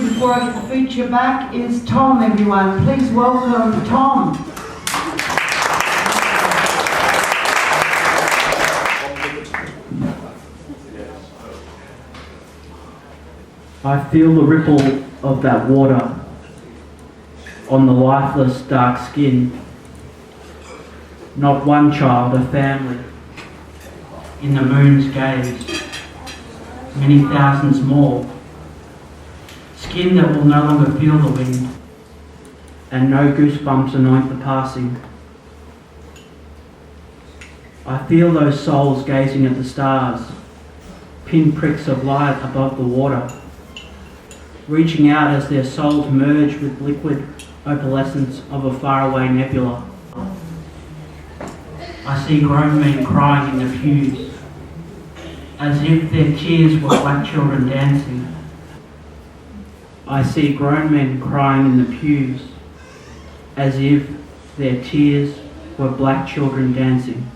before I get the feature back is Tom, everyone. Please welcome Tom. I feel the ripple of that water on the lifeless dark skin. Not one child, a family. In the moon's gaze, many thousands more. Skin that will no longer feel the wind, and no goosebumps anoint the passing. I feel those souls gazing at the stars, pinpricks of light above the water, reaching out as their souls merge with liquid opalescence of a faraway nebula. I see grown men crying in the pews, as if their tears were black children dancing. I see grown men crying in the pews, as if their tears were black children dancing.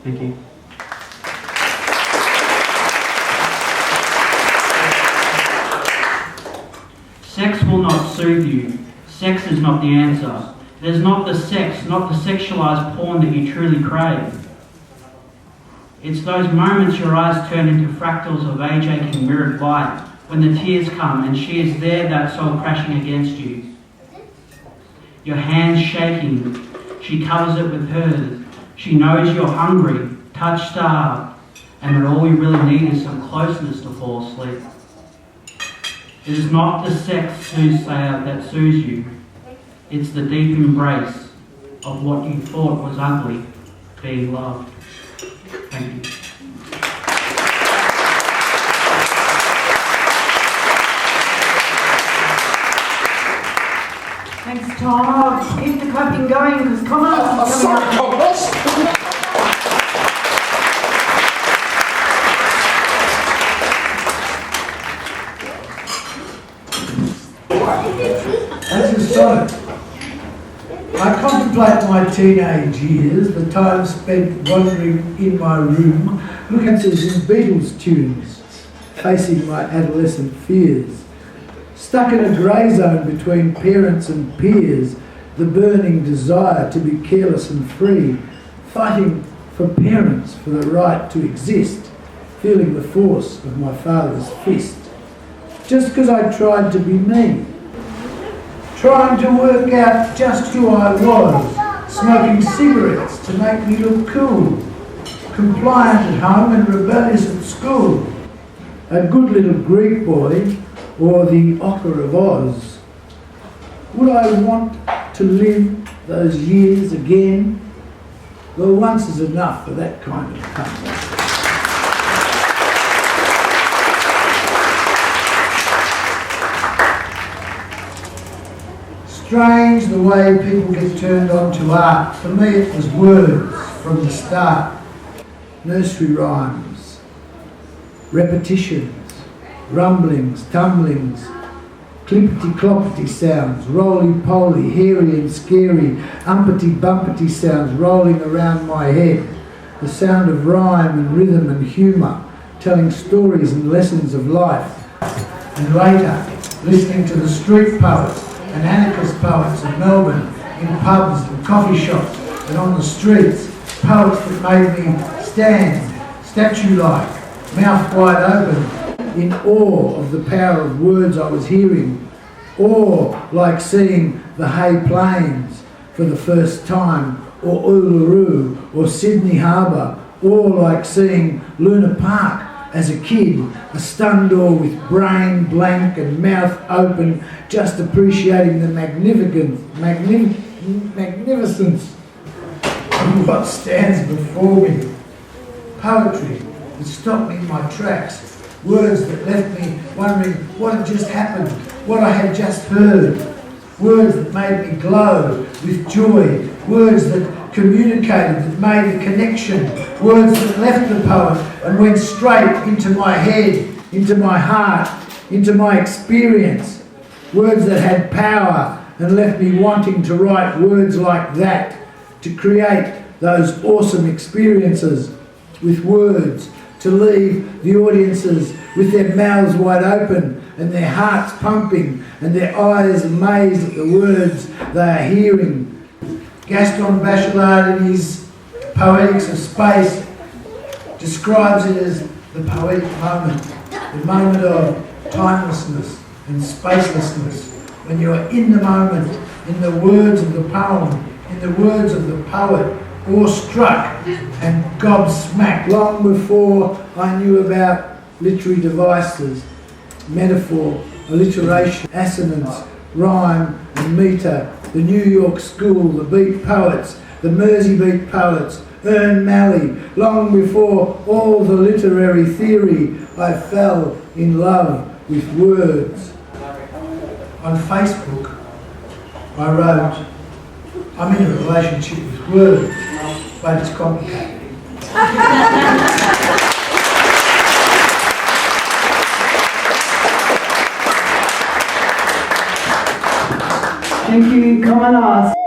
Thank you. Sex will not soothe you. Sex is not the answer. There's not the sex, not the sexualized porn that you truly crave. It's those moments your eyes turn into fractals of age-aching mirrored light, when the tears come and she is there, that soul crashing against you. Your hands shaking, she covers it with hers. She knows you're hungry, touch starved, and that all you really need is some closeness to fall asleep. It is not the sex soothsayer that soothes you. It's the deep embrace of what you thought was ugly being loved. Thank you. Thanks, Tom. Oh, keep the clapping going because Komninos is coming up. Komninos! As a sonnet, I contemplate my teenage years, the time spent wandering in my room, looking at some Beatles tunes, facing my adolescent fears. Stuck in a grey zone between parents and peers, the burning desire to be careless and free, fighting for parents for the right to exist, feeling the force of my father's fist. Just because I tried to be me, trying to work out just who I was, smoking cigarettes to make me look cool, compliant at home and rebellious at school, a good little Greek boy or the Ochre of Oz. Would I want to live those years again? Well, once is enough for that kind of comeback. Strange the way people get turned on to art. For me it was words from the start. Nursery rhymes, repetitions, rumblings, tumblings, clippity-cloppity sounds, roly-poly, hairy and scary, umpity-bumpity sounds rolling around my head. The sound of rhyme and rhythm and humour, telling stories and lessons of life. And later, listening to the street poets and anarchist poets of Melbourne, in pubs and coffee shops and on the streets, poets that made me stand, statue-like, mouth wide open, in awe of the power of words I was hearing, awe like seeing the Hay Plains for the first time, or Uluru, or Sydney Harbour, or like seeing Luna Park as a kid, a stunned awe with brain blank and mouth open, just appreciating the magnificence of what stands before me. Poetry that stopped me in my tracks, words that left me wondering what had just happened, what I had just heard, words that made me glow with joy, words that communicated, that made a connection, words that left the poet and went straight into my head, into my heart, into my experience, words that had power and left me wanting to write words like that, to create those awesome experiences with words, to leave the audiences with their mouths wide open and their hearts pumping and their eyes amazed at the words they are hearing. Gaston Bachelard, in his Poetics of Space, describes it as the poetic moment, the moment of timelessness and spacelessness, when you are in the moment, in the words of the poem, in the words of the poet, awestruck and gobsmacked. Long before I knew about literary devices, metaphor, alliteration, assonance, rhyme and metre, the New York school, the beat poets, the Mersey beat poets, Ern Malley, long before all the literary theory, I fell in love with words. On Facebook, I wrote, I'm in a relationship with words, but it's complicated. Thank you, Komninos.